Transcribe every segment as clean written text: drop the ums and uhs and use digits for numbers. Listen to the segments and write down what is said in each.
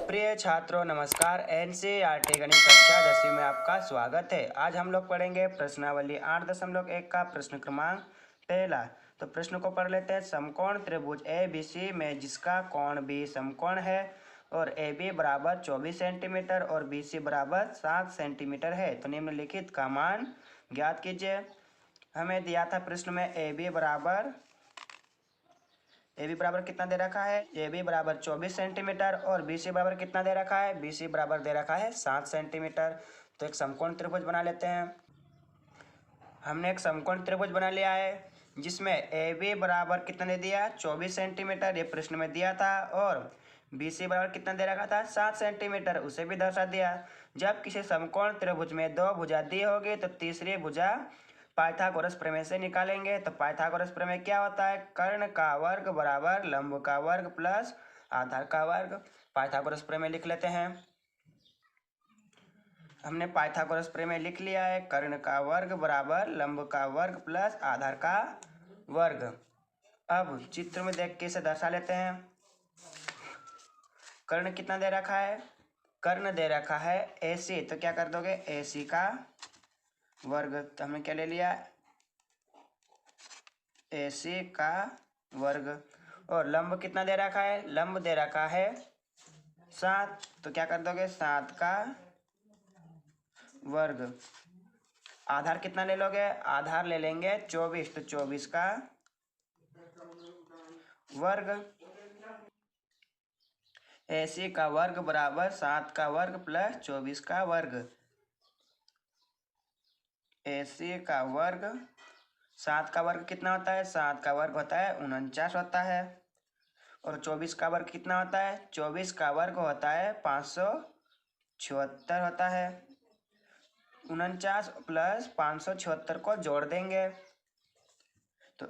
प्रिय छात्रों नमस्कार। एनसीईआरटी गणित कक्षा 10वीं में आपका स्वागत है। आज हम लोग पढ़ेंगे प्रश्नावली 8.1 का प्रश्न क्रमांक पहला। तो प्रश्न को पढ़ लेते हैं। समकोण त्रिभुज ए बी सी में जिसका कोण बी समकोण है और ए बी बराबर 24 सेंटीमीटर और बी सी बराबर 7 सेंटीमीटर है, तो निम्नलिखित का मान ज्ञात कीजिए। हमें दिया था प्रश्न में ए बी बराबर कितना दे रखा है, ए बी बराबर 24 सेंटीमीटर और बी सी बराबर कितना दे रखा है, बी सी बराबर दे रखा है 7 सेंटीमीटर। तो एक समकोण त्रिभुज बना लेते हैं। हमने एक समकोण त्रिभुज बना लिया है जिसमें ए बी बराबर कितना दे दिया, 24 सेंटीमीटर, ये प्रश्न में दिया था, और बी सी बराबर कितना दे रखा था, 7 सेंटीमीटर, उसे भी दर्शा दिया। जब किसी समकोण त्रिभुज में दो भुजा दी होगी तो तीसरी भुजा पाइथागोरस प्रमेय से निकालेंगे। तो पाइथागोरस प्रमेय क्या होता है, कर्ण का वर्ग बराबर लंब का वर्ग प्लस आधार का वर्ग। पाइथागोरस प्रमेय लिख लेते हैं। हमने पाइथागोरस प्रमेय लिख लिया है। कर्ण का वर्ग बराबर लंब का वर्ग प्लस आधार का वर्ग। अब चित्र में देख के इसे दर्शा लेते हैं। कर्ण कितना दे रखा है, कर्ण दे रखा है AC, तो क्या कर दोगे, AC का वर्ग। तो हमने क्या ले लिया, AC का वर्ग। और लंब कितना दे रखा है, लंब दे रखा है 7, तो क्या कर दोगे, 7 का वर्ग। आधार कितना ले लोगे, आधार ले लेंगे 24, तो 24 का वर्ग। AC का वर्ग बराबर 7 का वर्ग प्लस 24 का वर्ग। AC का वर्ग, 7 का वर्ग कितना होता है, 7 का वर्ग होता है 49 होता है। और 24 का वर्ग कितना होता है, 24 का वर्ग होता है 576 होता है। 49 प्लस 576 को जोड़ देंगे तो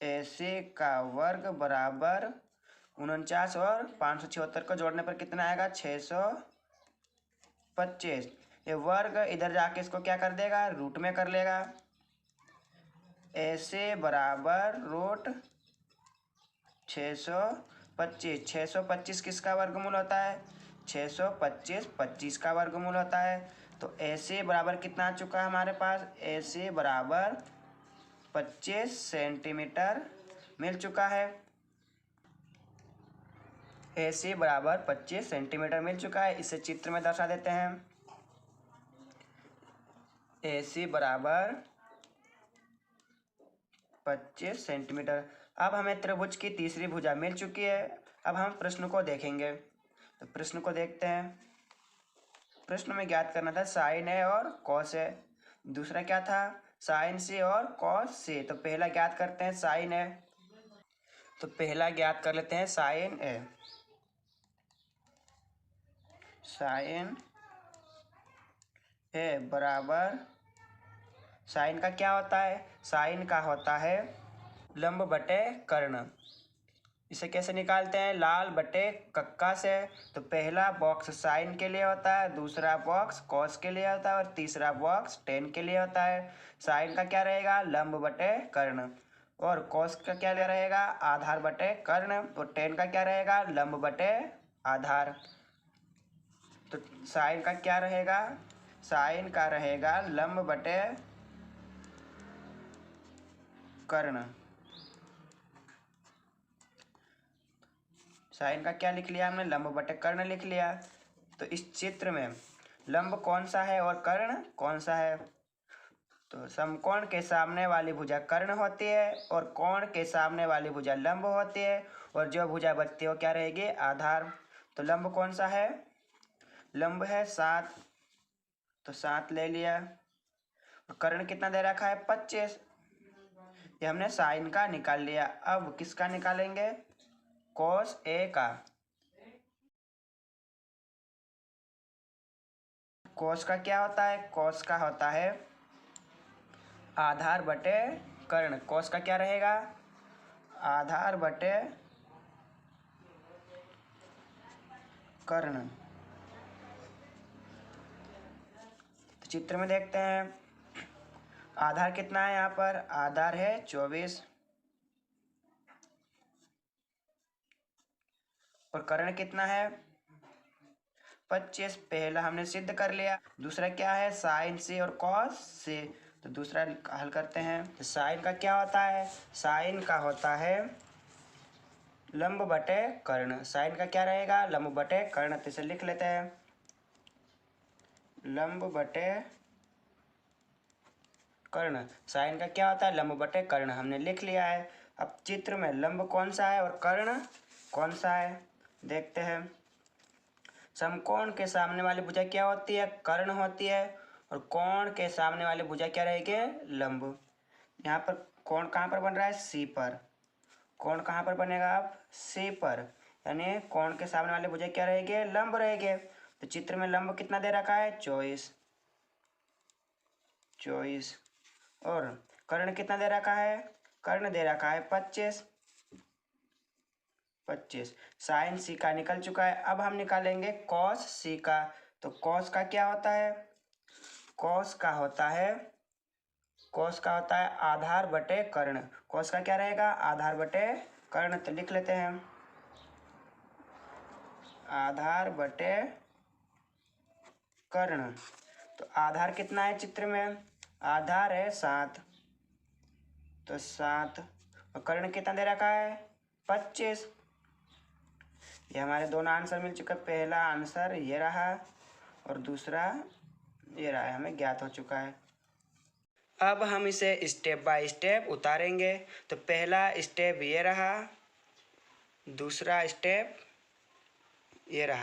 AC का वर्ग बराबर 49 और 576 को जोड़ने पर कितना आएगा, 625। ये वर्ग इधर जाके इसको क्या कर देगा, रूट में कर लेगा। AC बराबर रूट 625। 625 किसका वर्गमूल होता है, 625 25 का वर्गमूल होता है। तो AC बराबर कितना आ चुका है हमारे पास, AC बराबर 25 सेंटीमीटर मिल चुका है। AC बराबर 25 सेंटीमीटर मिल चुका है। इसे चित्र में दर्शा देते हैं। AC बराबर 25 सेंटीमीटर। अब हमें त्रिभुज की तीसरी भुजा मिल चुकी है। अब हम प्रश्न को देखेंगे। तो प्रश्न को देखते हैं। प्रश्न में ज्ञात करना था साइन ए और कॉस ए, दूसरा क्या था, साइन सी और कॉस सी। तो पहला ज्ञात करते हैं साइन ए। तो पहला ज्ञात कर लेते हैं साइन ए। साइन ए बराबर, साइन का क्या होता है, साइन का होता है लंब बटे कर्ण। इसे कैसे निकालते हैं, लाल बटे कक्का से। तो पहला बॉक्स साइन के लिए होता है, दूसरा बॉक्स कॉस के लिए होता है और तीसरा बॉक्स टेन के लिए होता है। साइन का क्या रहेगा, लंब बटे कर्ण, और कॉस का क्या रहेगा, आधार बटे कर्ण, और टेन का क्या रहेगा, लंब बटे आधार। तो साइन का क्या रहेगा, साइन का रहेगा लंब बटे कर्ण। साइन का क्या लिख लिया हमने, लंब बटे कर्ण लिख लिया। तो इस चित्र में लंब कौन सा है और कर्ण कौन सा है। तो समकोण के सामने वाली भुजा कर्ण होती है और कोण के सामने वाली भुजा लंब होती है, और जो भुजा बचती है वो क्या रहेगी, आधार। तो लंब कौन सा है, लंब है 7, तो 7 ले लिया। और कर्ण कितना दे रखा है, 25। ये हमने साइन का निकाल लिया। अब किसका निकालेंगे, कॉस ए का। कॉस का क्या होता है, कॉस का होता है आधार बटे कर्ण। कॉस का क्या रहेगा, आधार बटे कर्ण। तो चित्र में देखते हैं, आधार कितना है, यहाँ पर आधार है 24 और कर्ण कितना है 25 पहला हमने सिद्ध कर लिया। दूसरा क्या है, साइन से और कॉस से। तो दूसरा हल करते हैं। तो साइन का क्या होता है, साइन का होता है लंब बटे कर्ण। साइन का क्या रहेगा, लंब बटे कर्ण। तो इसे लिख लेते हैं, लंब बटे कर्ण। साइन का क्या होता है, लंब बटे कर्ण। हमने लिख लिया है। अब चित्र में लंब कौन सा है और कर्ण कौन सा है, देखते हैं। समकोण के सामने वाली भुजा क्या होती है, कर्ण होती है। और कोण के सामने वाली भुजा क्या रहेगी, लंब। यहाँ पर कोण कहाँ पर बन रहा है, सी पर। कोण कहाँ पर बनेगा अब, सी पर। यानी कोण के सामने वाली भुजा क्या रहेगी, लंब रहेगी। तो चित्र में लंब कितना दे रखा है, 24। और कर्ण कितना दे रखा है, कर्ण दे रखा है 25। साइन सी का निकल चुका है। अब हम निकालेंगे कॉस सी का। तो कॉस का क्या होता है, कॉस का होता है आधार बटे कर्ण। कॉस का क्या रहेगा, आधार बटे कर्ण। तो लिख लेते हैं, आधार बटे कर्ण। तो आधार कितना है चित्र में, आधार है 7। तो 7 और कर्ण कितना दे रखा है, 25। ये हमारे दोनों आंसर मिल चुका है। पहला आंसर ये रहा और दूसरा ये रहा है, हमें ज्ञात हो चुका है। अब हम इसे स्टेप बाय स्टेप उतारेंगे। तो पहला स्टेप ये रहा, दूसरा स्टेप ये रहा।